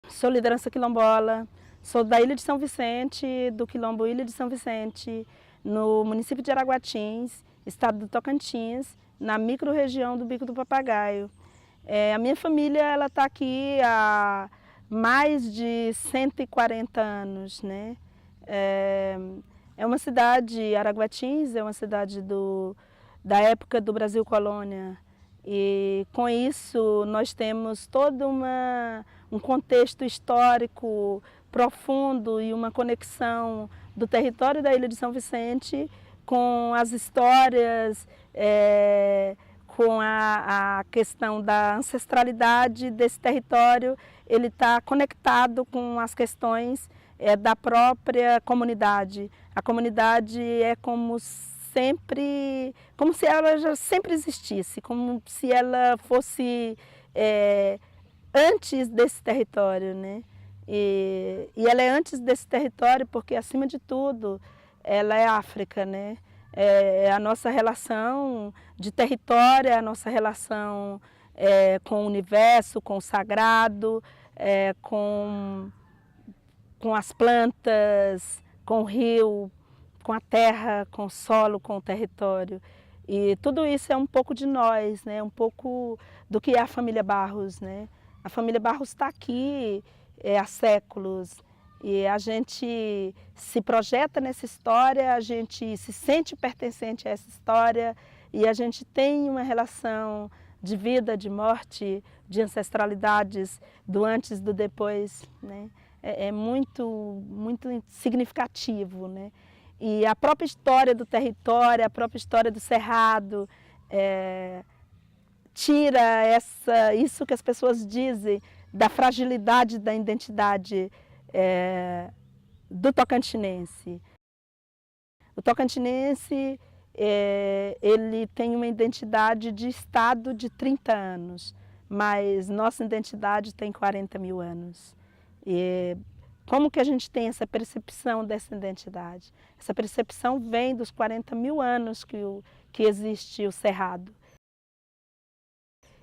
Sou liderança quilombola, sou da Ilha de São Vicente, do quilombo Ilha de São Vicente, no município de Araguatins, estado do Tocantins, na microrregião do Bico do Papagaio. A minha família ela está aqui há mais de 140 anos, né? É uma cidade, Araguatins é uma cidade da época do Brasil Colônia. E com isso nós temos todo um contexto histórico profundo e uma conexão do território da Ilha de São Vicente com as histórias, com a questão da ancestralidade desse território. Ele está conectado com as questões da própria comunidade. A comunidade é como se ela já sempre existisse, como se ela fosse antes desse território, né? E ela é antes desse território porque, acima de tudo, ela é África, né? É a nossa relação de território, é a nossa relação com o universo, com o sagrado, com as plantas, com o rio, com a terra, com o solo, com o território. E tudo isso é um pouco de nós, né? Um pouco do que é a família Barros, né? A família Barros está aqui há séculos e a gente se projeta nessa história, a gente se sente pertencente a essa história e a gente tem uma relação de vida, de morte, de ancestralidades, do antes e do depois, né? É muito, muito significativo, né? E a própria história do território, a própria história do Cerrado, tira isso que as pessoas dizem da fragilidade da identidade do tocantinense. O tocantinense ele tem uma identidade de estado de 30 anos, mas nossa identidade tem 40 mil anos. E como que a gente tem essa percepção dessa identidade? Essa percepção vem dos 40 mil anos que existe o Cerrado.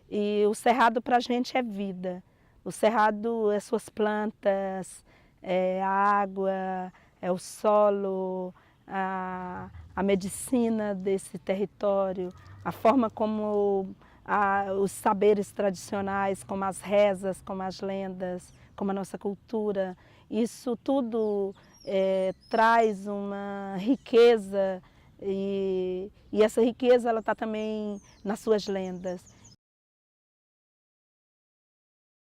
E o Cerrado para a gente é vida. O Cerrado é suas plantas, é a água, é o solo, a medicina desse território, a forma como os saberes tradicionais, como as rezas, como as lendas, como a nossa cultura. Isso tudo traz uma riqueza e essa riqueza ela está também nas suas lendas.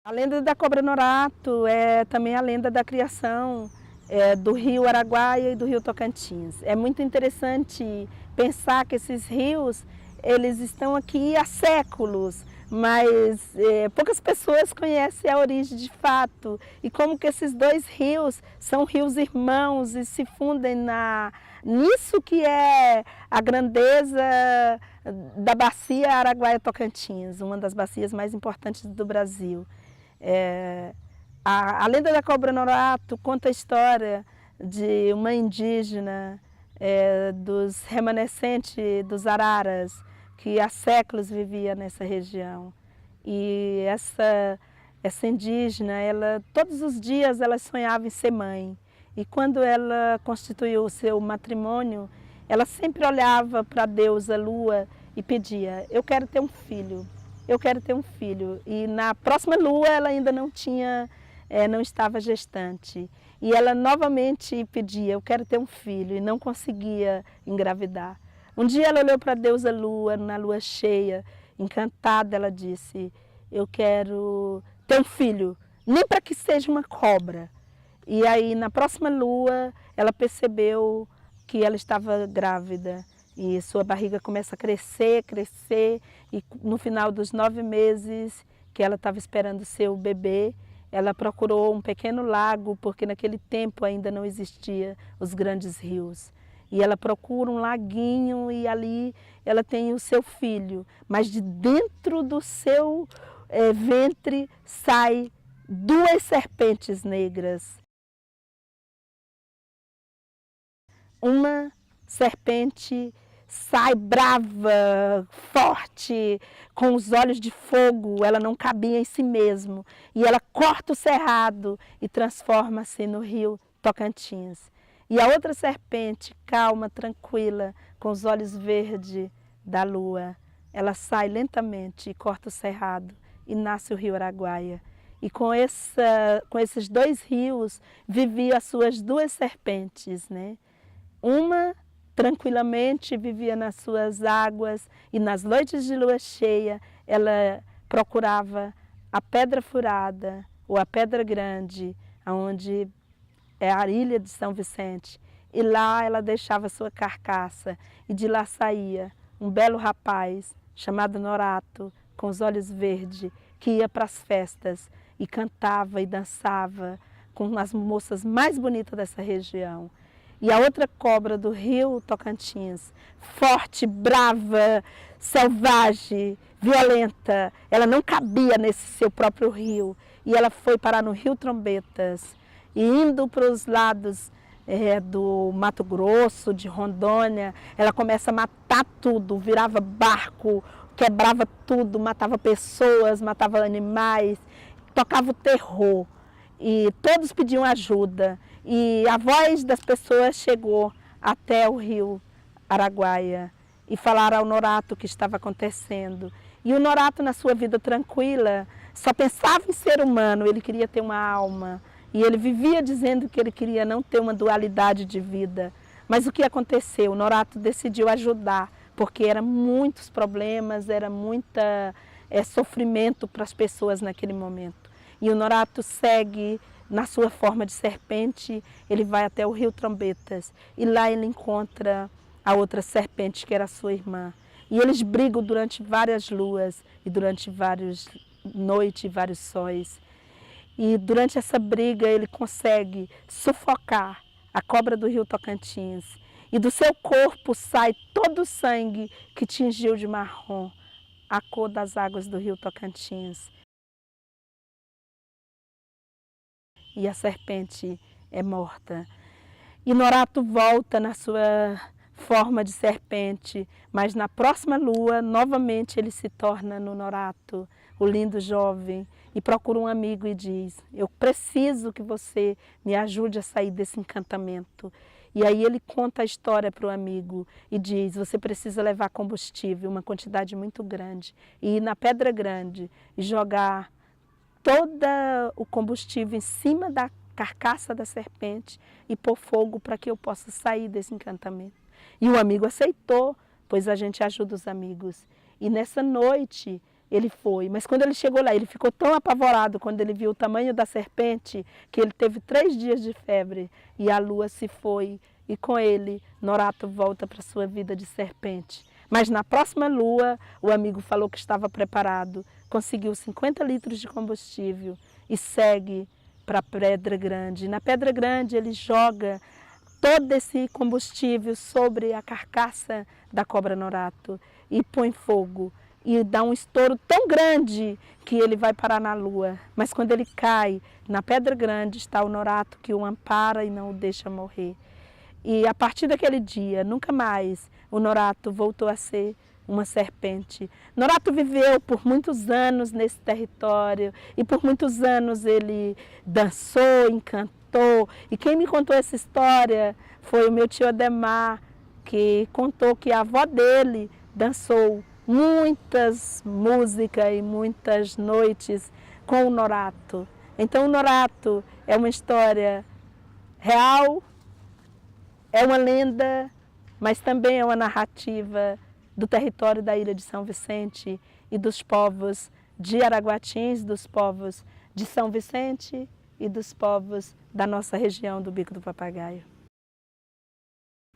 A lenda da Cobra Norato é também a lenda da criação do rio Araguaia e do rio Tocantins. É muito interessante pensar que esses rios eles estão aqui há séculos, mas poucas pessoas conhecem a origem de fato e como que esses dois rios são rios irmãos e se fundem nisso que é a grandeza da bacia Araguaia-Tocantins, uma das bacias mais importantes do Brasil. A lenda da Cobra Norato conta a história de uma indígena dos remanescentes dos araras, que há séculos vivia nessa região. E essa indígena, todos os dias ela sonhava em ser mãe. E quando ela constituiu o seu matrimônio, ela sempre olhava para a deusa Lua e pedia: eu quero ter um filho, eu quero ter um filho. E na próxima lua ela ainda não estava gestante. E ela novamente pedia: eu quero ter um filho, e não conseguia engravidar. Um dia ela olhou para a deusa Lua, na lua cheia, encantada, ela disse: eu quero ter um filho, nem para que seja uma cobra. E aí, na próxima lua, ela percebeu que ela estava grávida. E sua barriga começa a crescer, crescer. E no final dos 9 meses que ela estava esperando ser o bebê, ela procurou um pequeno lago, porque naquele tempo ainda não existiam os grandes rios. E ela procura um laguinho e ali ela tem o seu filho. Mas de dentro do seu ventre sai 2 serpentes negras. Uma serpente sai brava, forte, com os olhos de fogo, ela não cabia em si mesmo. E ela corta o cerrado e transforma-se no rio Tocantins. E a outra serpente, calma, tranquila, com os olhos verdes da lua, ela sai lentamente e corta o cerrado e nasce o rio Araguaia. E com esses dois rios viviam as suas duas serpentes, né? Uma tranquilamente vivia nas suas águas e nas noites de lua cheia ela procurava a pedra furada ou a pedra grande, onde é a ilha de São Vicente. E lá ela deixava sua carcaça e de lá saía um belo rapaz chamado Norato, com os olhos verdes, que ia para as festas e cantava e dançava com as moças mais bonitas dessa região. E a outra cobra do rio Tocantins, forte, brava, selvagem, violenta, ela não cabia nesse seu próprio rio. E ela foi parar no rio Trombetas, e indo para os lados do Mato Grosso, de Rondônia, ela começa a matar tudo, virava barco, quebrava tudo, matava pessoas, matava animais, tocava o terror. E todos pediam ajuda. E a voz das pessoas chegou até o rio Araguaia e falaram ao Norato o que estava acontecendo. E o Norato, na sua vida tranquila, só pensava em ser humano, ele queria ter uma alma. E ele vivia dizendo que ele queria não ter uma dualidade de vida. Mas o que aconteceu? O Norato decidiu ajudar, porque eram muitos problemas, era muita sofrimento para as pessoas naquele momento. E o Norato segue na sua forma de serpente, ele vai até o rio Trombetas e lá ele encontra a outra serpente que era sua irmã. E eles brigam durante várias luas e durante várias noites e vários sóis. E durante essa briga ele consegue sufocar a cobra do rio Tocantins. E do seu corpo sai todo o sangue que tingiu de marrom a cor das águas do rio Tocantins. E a serpente é morta. E Norato volta na sua forma de serpente, mas na próxima lua, novamente ele se torna no Norato, o lindo jovem, e procura um amigo e diz: eu preciso que você me ajude a sair desse encantamento. E aí ele conta a história para o amigo e diz: você precisa levar combustível, uma quantidade muito grande, e ir na Pedra Grande e jogar todo o combustível em cima da carcaça da serpente e pôr fogo para que eu possa sair desse encantamento. E o amigo aceitou, pois a gente ajuda os amigos. E nessa noite ele foi, mas quando ele chegou lá, ele ficou tão apavorado quando ele viu o tamanho da serpente, que ele teve 3 dias de febre e a lua se foi. E com ele, Norato volta para sua vida de serpente. Mas na próxima lua, o amigo falou que estava preparado, conseguiu 50 litros de combustível e segue para a Pedra Grande. Na Pedra Grande ele joga todo esse combustível sobre a carcaça da cobra Norato e põe fogo. E dá um estouro tão grande que ele vai parar na lua. Mas quando ele cai, na Pedra Grande está o Norato que o ampara e não o deixa morrer. E a partir daquele dia, nunca mais o Norato voltou a ser uma serpente. Norato viveu por muitos anos nesse território e por muitos anos ele dançou, encantou. E quem me contou essa história foi o meu tio Ademar, que contou que a avó dele dançou muitas músicas e muitas noites com o Norato. Então o Norato é uma história real, é uma lenda, mas também é uma narrativa do território da ilha de São Vicente e dos povos de Araguatins, dos povos de São Vicente e dos povos da nossa região do Bico do Papagaio.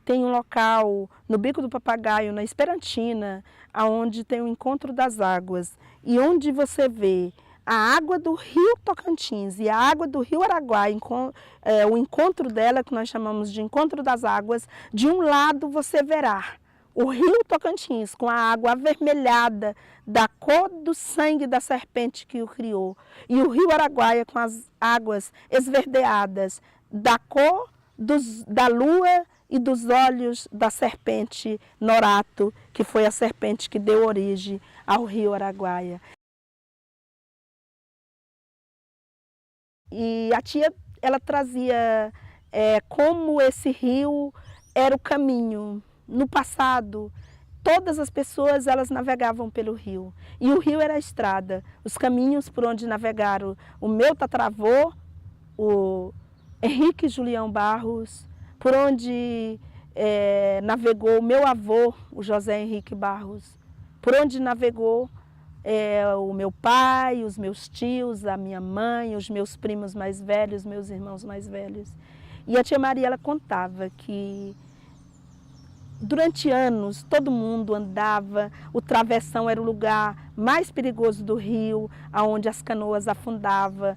Tem um local no Bico do Papagaio, na Esperantina, onde tem o encontro das águas e onde você vê a água do rio Tocantins e a água do rio Araguaia, o encontro dela, que nós chamamos de encontro das águas. De um lado você verá o rio Tocantins com a água avermelhada da cor do sangue da serpente que o criou, e o rio Araguaia com as águas esverdeadas da cor da lua e dos olhos da serpente Norato, que foi a serpente que deu origem ao rio Araguaia. E a tia, ela trazia como esse rio era o caminho. No passado, todas as pessoas elas navegavam pelo rio. E o rio era a estrada. Os caminhos por onde navegaram o meu tataravô, o Henrique Julião Barros, por onde navegou o meu avô, o José Henrique Barros, por onde navegou o meu pai, os meus tios, a minha mãe, os meus primos mais velhos, meus irmãos mais velhos. E a tia Maria, ela contava que durante anos todo mundo andava, o travessão era o lugar mais perigoso do rio, onde as canoas afundavam.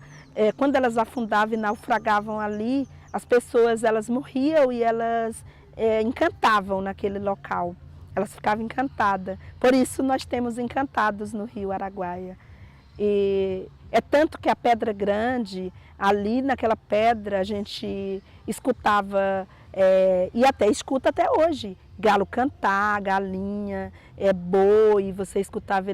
Quando elas afundavam e naufragavam ali, as pessoas elas morriam e elas encantavam naquele local. Elas ficavam encantadas. Por isso nós temos encantados no rio Araguaia. E é tanto que a Pedra Grande, ali naquela pedra a gente escutava, e até escuta até hoje, galo cantar, galinha, boi, você escutava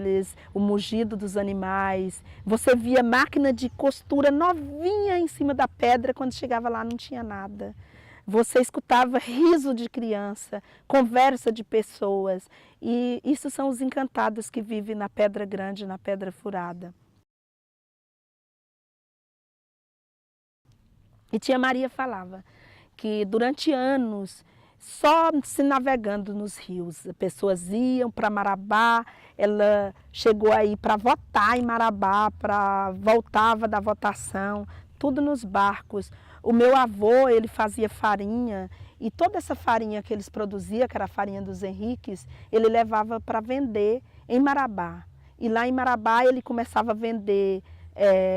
o mugido dos animais. Você via máquina de costura novinha em cima da pedra, quando chegava lá não tinha nada. Você escutava riso de criança, conversa de pessoas. E isso são os encantados que vivem na Pedra Grande, na Pedra Furada. E tia Maria falava que durante anos, só se navegando nos rios, as pessoas iam para Marabá, ela chegou aí para votar em Marabá, voltava da votação, tudo nos barcos. O meu avô, ele fazia farinha e toda essa farinha que eles produziam, que era a farinha dos Henriques, ele levava para vender em Marabá. E lá em Marabá ele começava a vender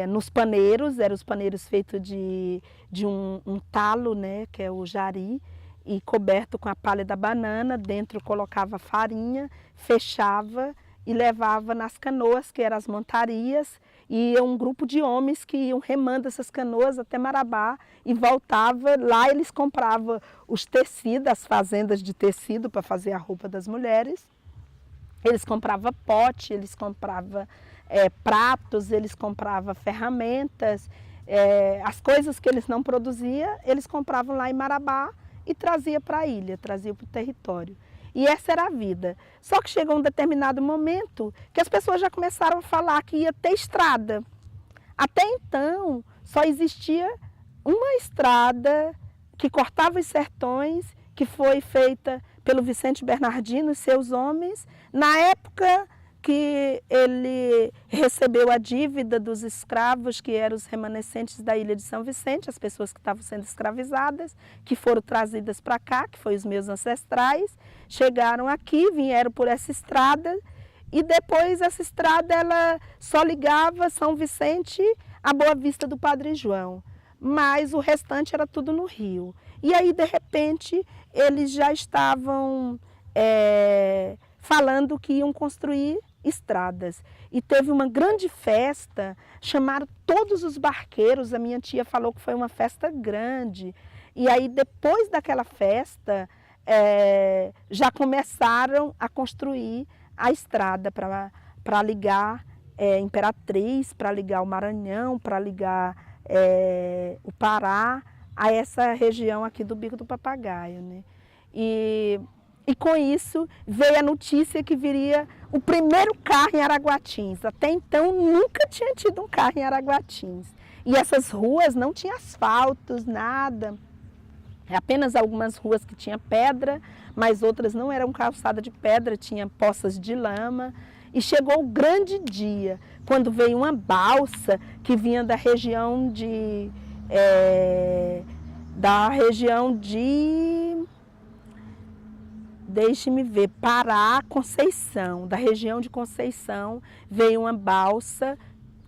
nos paneiros, eram os paneiros feitos de um talo, né, que é o jari, e coberto com a palha da banana, dentro colocava farinha, fechava e levava nas canoas, que eram as montarias, e um grupo de homens que iam remando essas canoas até Marabá e voltava. Lá eles compravam os tecidos, as fazendas de tecido para fazer a roupa das mulheres. Eles compravam pote, eles compravam pratos, eles compravam ferramentas, as coisas que eles não produziam, eles compravam lá em Marabá e traziam para a ilha, traziam para o território. E essa era a vida. Só que chegou um determinado momento que as pessoas já começaram a falar que ia ter estrada. Até então, só existia uma estrada que cortava os sertões, que foi feita pelo Vicente Bernardino e seus homens, na época que ele recebeu a dívida dos escravos, que eram os remanescentes da ilha de São Vicente, as pessoas que estavam sendo escravizadas, que foram trazidas para cá, que foram os meus ancestrais, chegaram aqui, vieram por essa estrada, e depois essa estrada ela só ligava São Vicente à Boa Vista do Padre João, mas o restante era tudo no rio. E aí, de repente, eles já estavam falando que iam construir estradas. E teve uma grande festa, chamaram todos os barqueiros, a minha tia falou que foi uma festa grande. E aí, depois daquela festa, já começaram a construir a estrada para ligar Imperatriz, para ligar o Maranhão, para ligar o Pará a essa região aqui do Bico do Papagaio, né? E com isso veio a notícia que viria o primeiro carro em Araguatins. Até então nunca tinha tido um carro em Araguatins. E essas ruas não tinham asfaltos, nada. Apenas algumas ruas que tinham pedra, mas outras não eram calçadas de pedra, tinha poças de lama. E chegou o grande dia, quando veio uma balsa que vinha da região de deixe-me ver, Pará, Conceição, da região de Conceição, veio uma balsa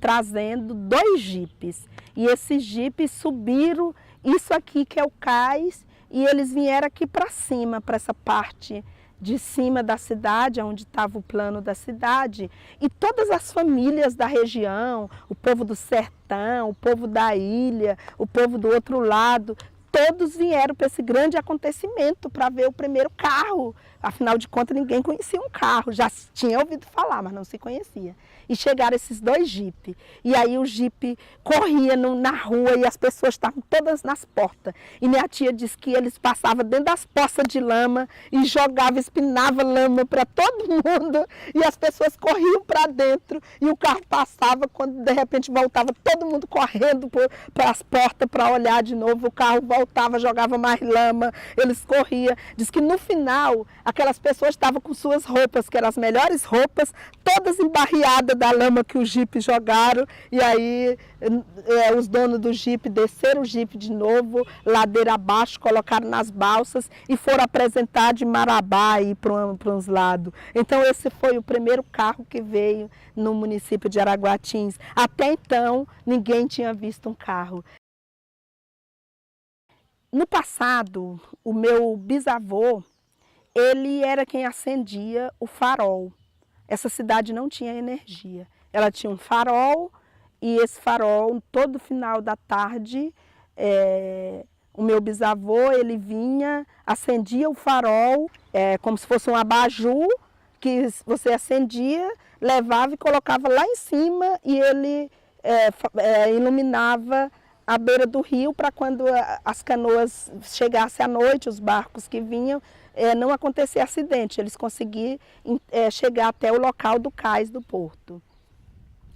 trazendo 2 jipes. E esses jipes subiram, isso aqui que é o cais, e eles vieram aqui para cima, para essa parte de cima da cidade, onde estava o plano da cidade. E todas as famílias da região, o povo do sertão, o povo da ilha, o povo do outro lado, todos vieram para esse grande acontecimento para ver o primeiro carro. Afinal de contas, ninguém conhecia um carro, já tinha ouvido falar, mas não se conhecia. E chegaram esses dois jipes. E aí o jipe corria na rua e as pessoas estavam todas nas portas. E minha tia disse que eles passavam dentro das poças de lama e jogavam, espinava lama para todo mundo. E as pessoas corriam para dentro e o carro passava, quando de repente voltava todo mundo correndo para as portas para olhar de novo. O carro voltava, jogava mais lama, eles corriam. Diz que no final, aquelas pessoas estavam com suas roupas, que eram as melhores roupas, todas embarreadas da lama que o jipe jogaram. E aí os donos do jipe desceram o jipe de novo, ladeira abaixo, colocaram nas balsas e foram apresentar de Marabá aí para uns lados. Então esse foi o primeiro carro que veio no município de Araguatins. Até então ninguém tinha visto um carro. No passado, o meu bisavô, ele era quem acendia o farol. Essa cidade não tinha energia. Ela tinha um farol e esse farol, todo final da tarde, o meu bisavô, ele vinha, acendia o farol, como se fosse um abajur, que você acendia, levava e colocava lá em cima e ele iluminava à beira do rio para quando as canoas chegassem à noite, os barcos que vinham, não acontecer acidente, eles conseguiam chegar até o local do cais do porto.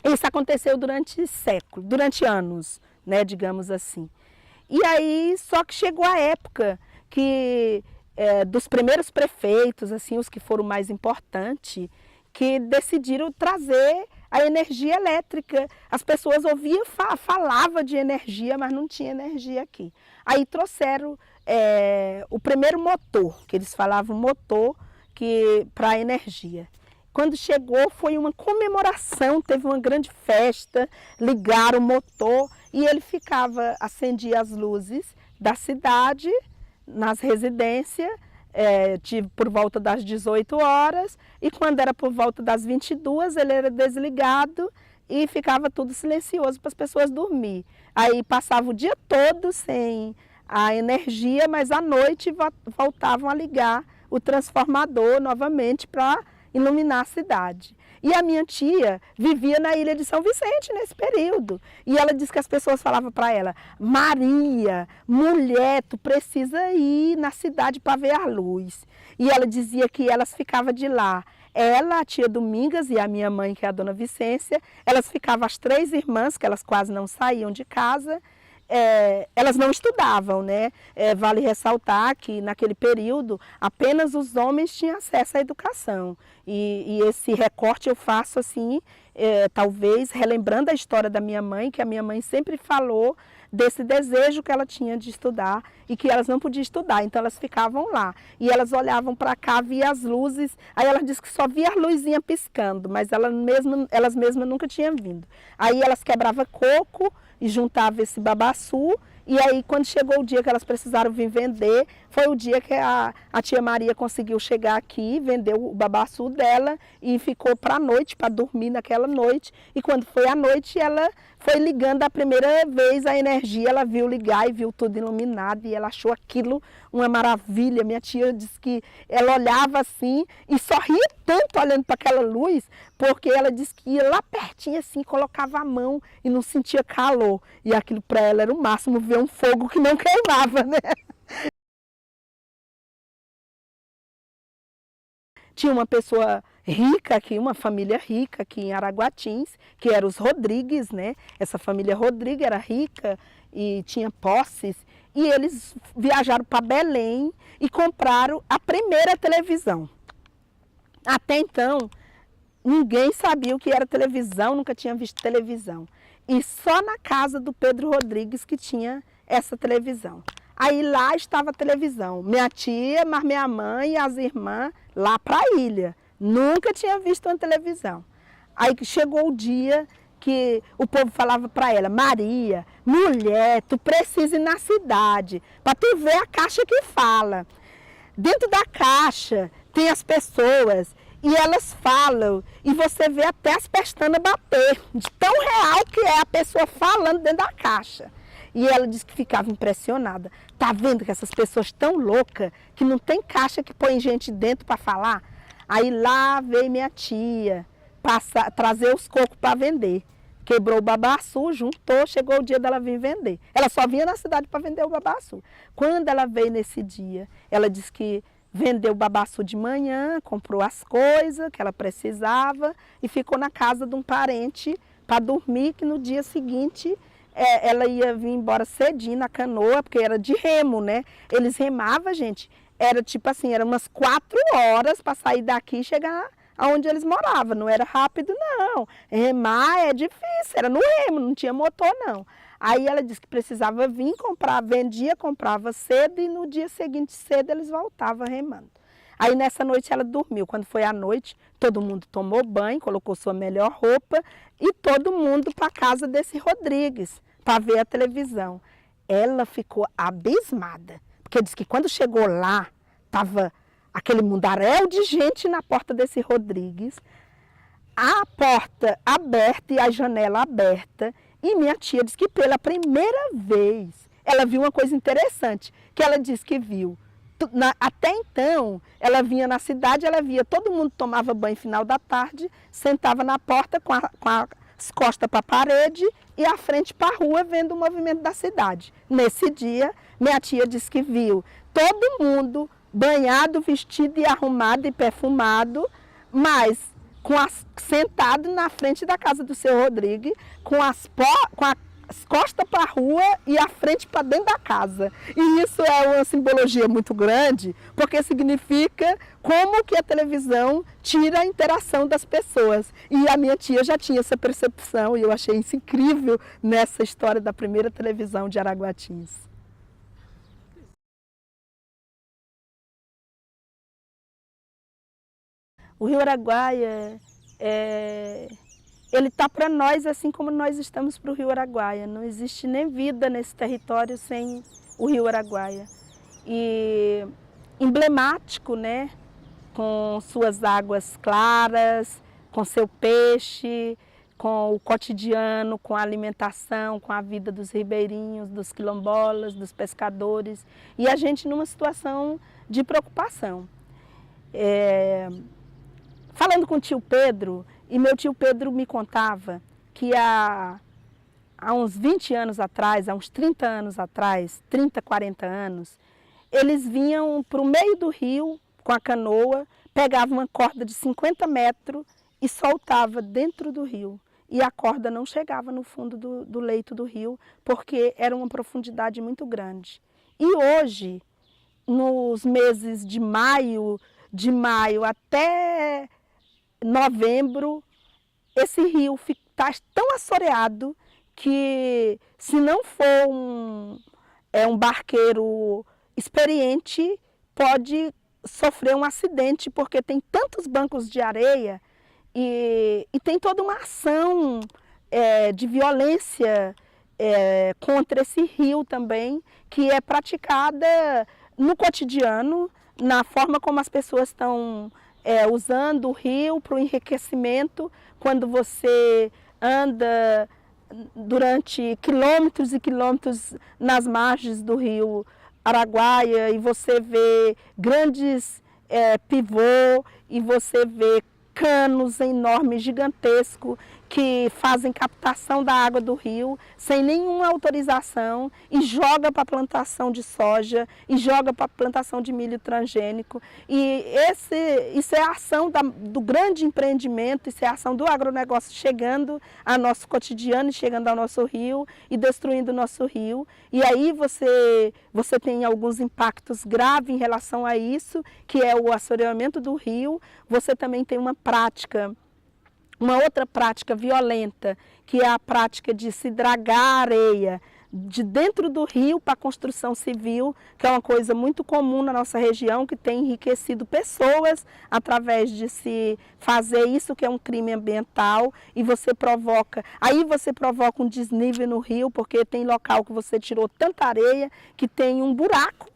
Isso aconteceu durante séculos, durante anos, né, digamos assim. E aí, só que chegou a época que dos primeiros prefeitos, assim, os que foram mais importantes, que decidiram trazer a energia elétrica. As pessoas ouviam, falavam de energia, mas não tinha energia aqui. Aí trouxeram o primeiro motor, que eles falavam motor para a energia. Quando chegou foi uma comemoração, teve uma grande festa, ligaram o motor e ele acendia as luzes da cidade, nas residências, por volta das 18 horas, e quando era por volta das 22, ele era desligado e ficava tudo silencioso para as pessoas dormir. Aí passava o dia todo sem a energia, mas à noite voltavam a ligar o transformador novamente para iluminar a cidade. E a minha tia vivia na ilha de São Vicente nesse período. E ela disse que as pessoas falavam para ela: Maria, mulher, tu precisa ir na cidade para ver a luz. E ela dizia que elas ficavam de lá. Ela, a tia Domingas e a minha mãe, que é a dona Vicência, elas ficavam, as três irmãs, que elas quase não saíam de casa. Elas não estudavam, né? Vale ressaltar que naquele período apenas os homens tinham acesso à educação. E esse recorte eu faço assim, talvez relembrando a história da minha mãe, que a minha mãe sempre falou desse desejo que ela tinha de estudar e que elas não podiam estudar, então elas ficavam lá. E elas olhavam para cá, via as luzes, aí ela disse que só via a luzinha piscando, mas elas mesmas nunca tinham vindo. Aí elas quebravam coco e juntava esse babaçu, e aí quando chegou o dia que elas precisaram vir vender, foi o dia que a tia Maria conseguiu chegar aqui, vendeu o babaçu dela e ficou para a noite, para dormir naquela noite, e quando foi à noite ela foi ligando a primeira vez a energia, ela viu ligar e viu tudo iluminado e ela achou aquilo uma maravilha. Minha tia disse que ela olhava assim e sorria tanto olhando para aquela luz, porque ela disse que ia lá pertinho assim, colocava a mão e não sentia calor. E aquilo para ela era o máximo, ver um fogo que não queimava, né? Tinha uma pessoa rica aqui, uma família rica aqui em Araguatins, que eram os Rodrigues, né? Essa família Rodrigues era rica e tinha posses. E eles viajaram para Belém e compraram a primeira televisão. Até então, ninguém sabia o que era televisão, nunca tinha visto televisão. E só na casa do Pedro Rodrigues que tinha essa televisão. Aí lá estava a televisão. Minha tia, mas minha mãe e as irmãs lá para a ilha. Nunca tinha visto uma televisão. Aí chegou o dia que o povo falava para ela: Maria, mulher, tu precisa ir na cidade para tu ver a caixa que fala. Dentro da caixa tem as pessoas e elas falam e você vê até as pestanas bater, de tão real que é a pessoa falando dentro da caixa. E ela disse que ficava impressionada. Tá vendo que essas pessoas tão loucas que não tem caixa que põe gente dentro para falar? Aí lá veio minha tia trazer os cocos para vender. Quebrou o babaçu, juntou, chegou o dia dela vir vender. Ela só vinha na cidade para vender o babaçu. Quando ela veio nesse dia, ela disse que vendeu o babaçu de manhã, comprou as coisas que ela precisava e ficou na casa de um parente para dormir, que no dia seguinte ela ia vir embora cedinho na canoa, porque era de remo, né? Eles remavam, gente, era tipo assim, era umas 4 horas para sair daqui e chegar aonde eles moravam. Não era rápido, não. Remar é difícil, era no remo, não tinha motor, não. Aí ela disse que precisava vir comprar, vendia, comprava cedo e no dia seguinte cedo eles voltavam remando. Aí nessa noite ela dormiu. Quando foi à noite, todo mundo tomou banho, colocou sua melhor roupa e todo mundo para a casa desse Rodrigues, para ver a televisão. Ela ficou abismada, porque disse que quando chegou lá, estava aquele mundaréu de gente na porta desse Rodrigues, a porta aberta e a janela aberta. E minha tia disse que pela primeira vez ela viu uma coisa interessante, que ela disse que viu. Até então, ela vinha na cidade, ela via todo mundo tomava banho final da tarde, sentava na porta com as costas para a parede e a frente para a rua vendo o movimento da cidade. Nesse dia, minha tia disse que viu todo mundo banhado, vestido e arrumado e perfumado, mas sentado na frente da casa do seu Rodrigues, com as costas para a rua e a frente para dentro da casa. E isso é uma simbologia muito grande, porque significa como que a televisão tira a interação das pessoas. E a minha tia já tinha essa percepção e eu achei isso incrível nessa história da primeira televisão de Araguatins. O Rio Araguaia, ele está para nós assim como nós estamos para o Rio Araguaia. Não existe nem vida nesse território sem o Rio Araguaia. E emblemático, né? Com suas águas claras, com seu peixe, com o cotidiano, com a alimentação, com a vida dos ribeirinhos, dos quilombolas, dos pescadores. E a gente numa situação de preocupação. Falando com o tio Pedro, e meu tio Pedro me contava que há uns 20 anos atrás, há uns 30 anos atrás, 30, 40 anos, eles vinham para o meio do rio com a canoa, pegavam uma corda de 50 metros e soltava dentro do rio. E a corda não chegava no fundo do leito do rio, porque era uma profundidade muito grande. E hoje, nos meses de maio até novembro, esse rio está tão assoreado que, se não for um barqueiro experiente, pode sofrer um acidente, porque tem tantos bancos de areia e tem toda uma ação de violência contra esse rio também, que é praticada no cotidiano, na forma como as pessoas estão usando o rio para o enriquecimento. Quando você anda durante quilômetros e quilômetros nas margens do rio Araguaia e você vê grandes pivô e você vê canos enormes, gigantescos, que fazem captação da água do rio sem nenhuma autorização e joga para a plantação de soja e joga para a plantação de milho transgênico. E isso é a ação do grande empreendimento, isso é a ação do agronegócio chegando ao nosso cotidiano, chegando ao nosso rio e destruindo o nosso rio. E aí você tem alguns impactos graves em relação a isso, que é o assoreamento do rio. Você também tem uma outra prática violenta, que é a prática de se dragar a areia de dentro do rio para a construção civil, que é uma coisa muito comum na nossa região, que tem enriquecido pessoas através de se fazer isso, que é um crime ambiental, e aí você provoca um desnível no rio, porque tem local que você tirou tanta areia que tem um buraco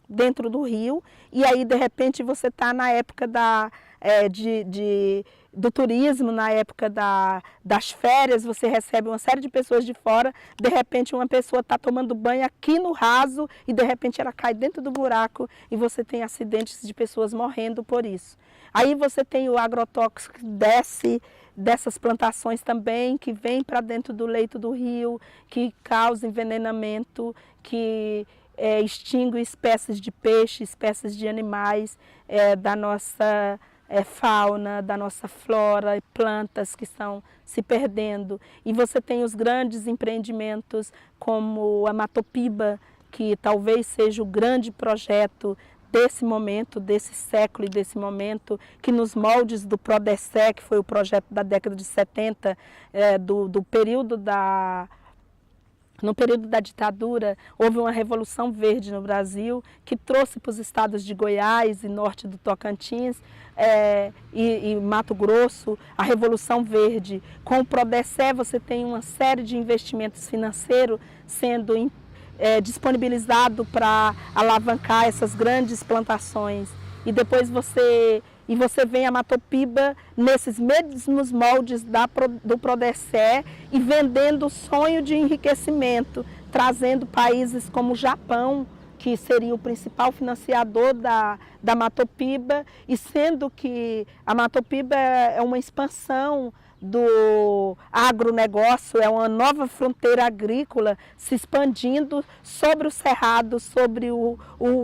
dentro do rio, e aí de repente você está na época do turismo, na época das férias, você recebe uma série de pessoas de fora, de repente uma pessoa está tomando banho aqui no raso e de repente ela cai dentro do buraco e você tem acidentes de pessoas morrendo por isso. Aí você tem o agrotóxico que desce dessas plantações também, que vem para dentro do leito do rio, que causa envenenamento, que extingue espécies de peixe, espécies de animais da nossa fauna, da nossa flora e plantas que estão se perdendo. E você tem os grandes empreendimentos como a Matopiba, que talvez seja o grande projeto desse momento, desse século e desse momento, que nos moldes do Prodecé, que foi o projeto da década de 70, no período da ditadura, houve uma revolução verde no Brasil, que trouxe para os estados de Goiás e norte do Tocantins e Mato Grosso a Revolução Verde. Com o Prodecé você tem uma série de investimentos financeiros sendo disponibilizado para alavancar essas grandes plantações. E depois você vem a Matopiba nesses mesmos moldes do Prodecé e vendendo o sonho de enriquecimento, trazendo países como o Japão, que seria o principal financiador da Matopiba, e sendo que a Matopiba é uma expansão do agronegócio, é uma nova fronteira agrícola se expandindo sobre o Cerrado, sobre o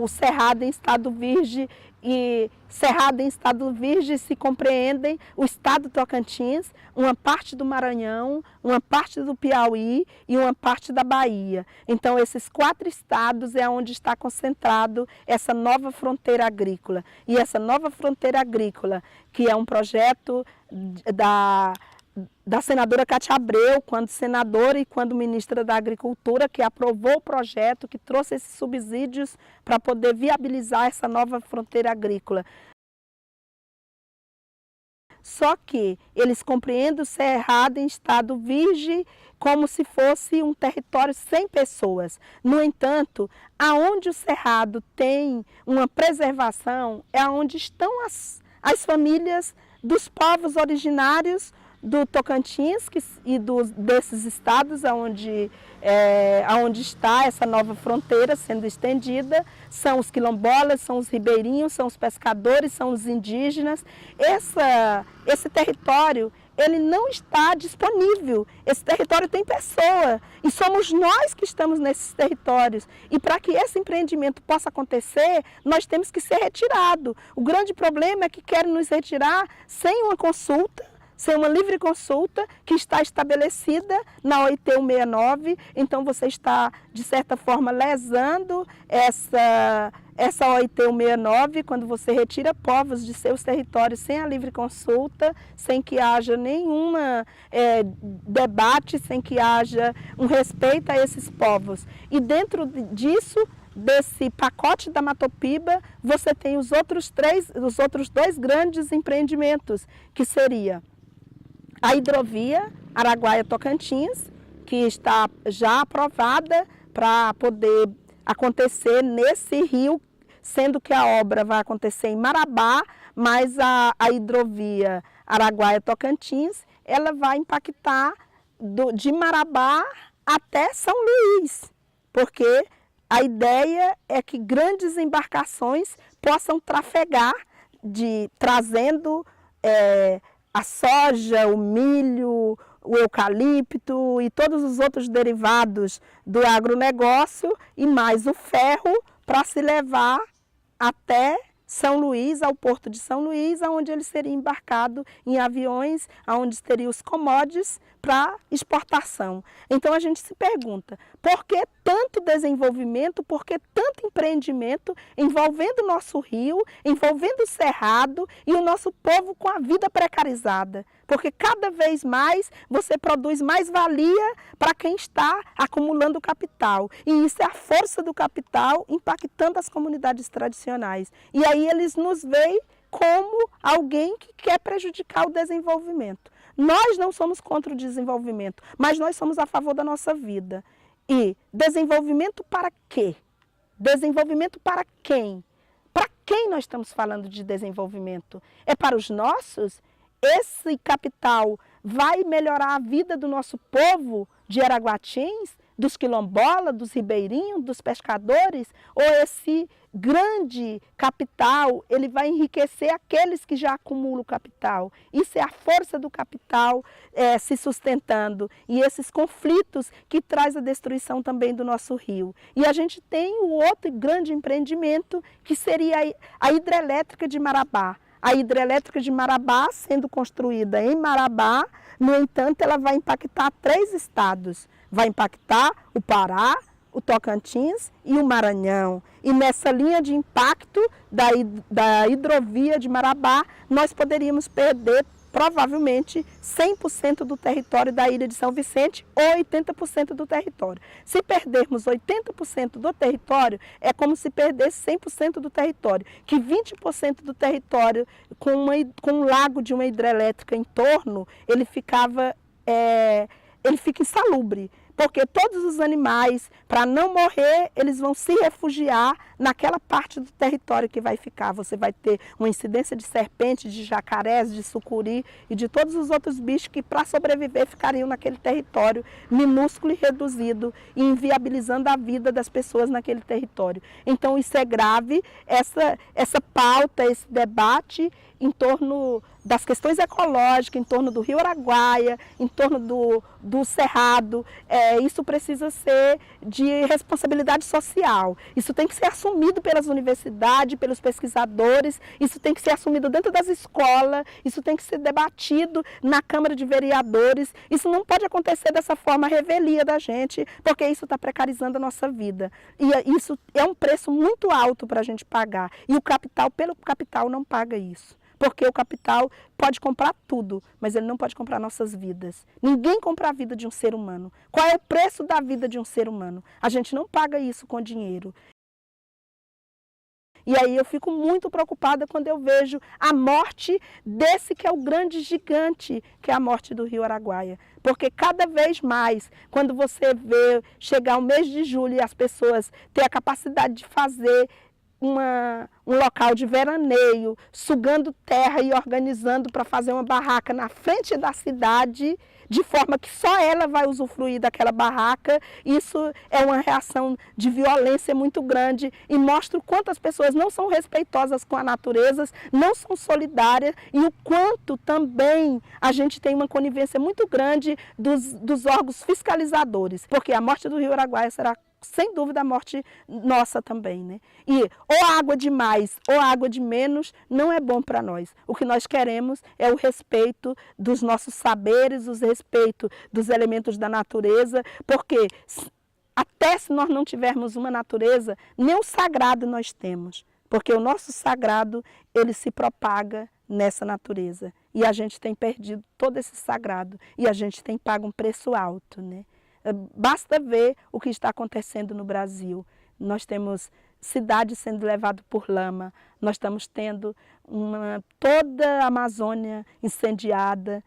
Cerrado em Estado Virgem, e Cerrado em Estado Virgem se compreendem o estado do Tocantins, uma parte do Maranhão, uma parte do Piauí e uma parte da Bahia. Então esses 4 estados é onde está concentrado essa nova fronteira agrícola. E essa nova fronteira agrícola, que é um projeto da senadora Cátia Abreu, quando senadora e quando ministra da Agricultura, que aprovou o projeto, que trouxe esses subsídios para poder viabilizar essa nova fronteira agrícola. Só que eles compreendem o Cerrado em Estado Virgem como se fosse um território sem pessoas. No entanto, aonde o Cerrado tem uma preservação é onde estão as famílias dos povos originários do Tocantins e desses estados onde está essa nova fronteira sendo estendida, são os quilombolas, são os ribeirinhos, são os pescadores, são os indígenas. Esse território, ele não está disponível, esse território tem pessoa e somos nós que estamos nesses territórios. E para que esse empreendimento possa acontecer, nós temos que ser retirado. O grande problema é que querem nos retirar sem uma consulta, sem uma livre consulta que está estabelecida na OIT 169, então você está, de certa forma, lesando essa OIT 169 quando você retira povos de seus territórios sem a livre consulta, sem que haja nenhum debate, sem que haja um respeito a esses povos. E dentro disso, desse pacote da Matopiba, você tem os outros 2 grandes empreendimentos, que seria a hidrovia Araguaia-Tocantins, que está já aprovada para poder acontecer nesse rio, sendo que a obra vai acontecer em Marabá, mas a hidrovia Araguaia-Tocantins, ela vai impactar de Marabá até São Luís, porque a ideia é que grandes embarcações possam trafegar, trazendo a soja, o milho, o eucalipto e todos os outros derivados do agronegócio e mais o ferro para se levar até São Luís, ao porto de São Luís, onde ele seria embarcado em aviões, onde teriam os commodities para exportação. Então a gente se pergunta, por que tanto desenvolvimento, por que tanto empreendimento envolvendo o nosso rio, envolvendo o cerrado e o nosso povo com a vida precarizada? Porque cada vez mais você produz mais valia para quem está acumulando capital. E isso é a força do capital impactando as comunidades tradicionais. E aí eles nos veem como alguém que quer prejudicar o desenvolvimento. Nós não somos contra o desenvolvimento, mas nós somos a favor da nossa vida. E desenvolvimento para quê? Desenvolvimento para quem? Para quem nós estamos falando de desenvolvimento? É para os nossos? Esse capital vai melhorar a vida do nosso povo de Araguatins, dos quilombolas, dos ribeirinhos, dos pescadores? Ou esse grande capital, ele vai enriquecer aqueles que já acumulam capital? Isso é a força do capital se sustentando e esses conflitos que traz a destruição também do nosso rio. E a gente tem o outro grande empreendimento que seria a hidrelétrica de Marabá. A hidrelétrica de Marabá sendo construída em Marabá, no entanto, ela vai impactar 3 estados. Vai impactar o Pará, o Tocantins e o Maranhão. E nessa linha de impacto da hidrovia de Marabá, nós poderíamos perder provavelmente 100% do território da ilha de São Vicente ou 80% do território. Se perdermos 80% do território, é como se perdesse 100% do território, que 20% do território com um lago de uma hidrelétrica em torno, ele fica insalubre. Porque todos os animais, para não morrer, eles vão se refugiar naquela parte do território que vai ficar. Você vai ter uma incidência de serpentes, de jacarés, de sucuri e de todos os outros bichos que, para sobreviver, ficariam naquele território minúsculo e reduzido, e inviabilizando a vida das pessoas naquele território. Então, isso é grave, essa pauta, esse debate em torno das questões ecológicas, em torno do Rio Araguaia, em torno do Cerrado, isso precisa ser de responsabilidade social. Isso tem que ser assumido pelas universidades, pelos pesquisadores, isso tem que ser assumido dentro das escolas, isso tem que ser debatido na Câmara de Vereadores. Isso não pode acontecer dessa forma revelia da gente, porque isso está precarizando a nossa vida. E isso é um preço muito alto para a gente pagar. E o capital, pelo capital, não paga isso. Porque o capital pode comprar tudo, mas ele não pode comprar nossas vidas. Ninguém compra a vida de um ser humano. Qual é o preço da vida de um ser humano? A gente não paga isso com dinheiro. E aí eu fico muito preocupada quando eu vejo a morte desse que é o grande gigante, que é a morte do Rio Araguaia. Porque cada vez mais, quando você vê chegar o mês de julho e as pessoas têm a capacidade de fazer um local de veraneio, sugando terra e organizando para fazer uma barraca na frente da cidade, de forma que só ela vai usufruir daquela barraca. Isso é uma reação de violência muito grande e mostra o quanto as pessoas não são respeitosas com a natureza, não são solidárias e o quanto também a gente tem uma conivência muito grande dos órgãos fiscalizadores, porque a morte do Rio Araguaia será sem dúvida a morte nossa também, né? E ou água de mais ou água de menos não é bom para nós. O que nós queremos é o respeito dos nossos saberes, o respeito dos elementos da natureza, porque até se nós não tivermos uma natureza, nem o sagrado nós temos, porque o nosso sagrado, ele se propaga nessa natureza. E a gente tem perdido todo esse sagrado e a gente tem pago um preço alto, né? Basta ver o que está acontecendo no Brasil. Nós temos cidades sendo levadas por lama, nós estamos tendo toda a Amazônia incendiada,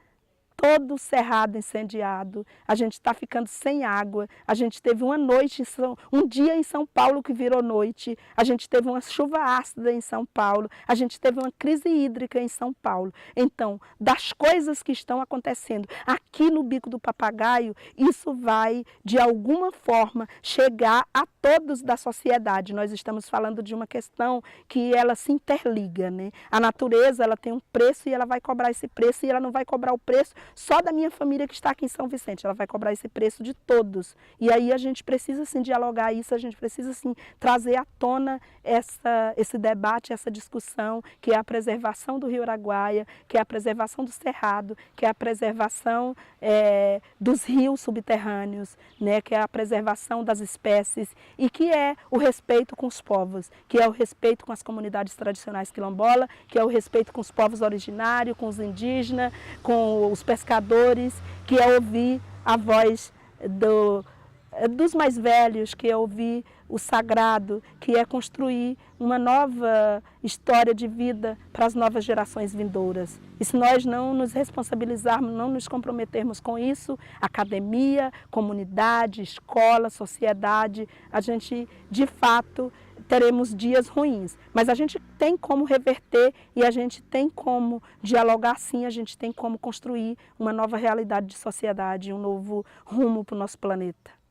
todo o Cerrado incendiado, a gente está ficando sem água, a gente teve uma noite, um dia em São Paulo que virou noite, a gente teve uma chuva ácida em São Paulo, a gente teve uma crise hídrica em São Paulo. Então, das coisas que estão acontecendo aqui no Bico do Papagaio, isso vai, de alguma forma, chegar a todos da sociedade. Nós estamos falando de uma questão que ela se interliga, né? A natureza, ela tem um preço e ela vai cobrar esse preço, e ela não vai cobrar o preço só da minha família que está aqui em São Vicente, ela vai cobrar esse preço de todos. E aí a gente precisa sim dialogar isso, a gente precisa sim trazer à tona esse debate, essa discussão, que é a preservação do Rio Araguaia, que é a preservação do Cerrado, que é a preservação dos rios subterrâneos, né, que é a preservação das espécies e que é o respeito com os povos, que é o respeito com as comunidades tradicionais quilombolas, que é o respeito com os povos originários, com os indígenas, com os pescadores, que é ouvir a voz dos mais velhos, que é ouvir o sagrado, que é construir uma nova história de vida para as novas gerações vindouras. E se nós não nos responsabilizarmos, não nos comprometermos com isso, academia, comunidade, escola, sociedade, a gente, de fato, teremos dias ruins. Mas a gente tem como reverter e a gente tem como dialogar sim, a gente tem como construir uma nova realidade de sociedade, um novo rumo para o nosso planeta.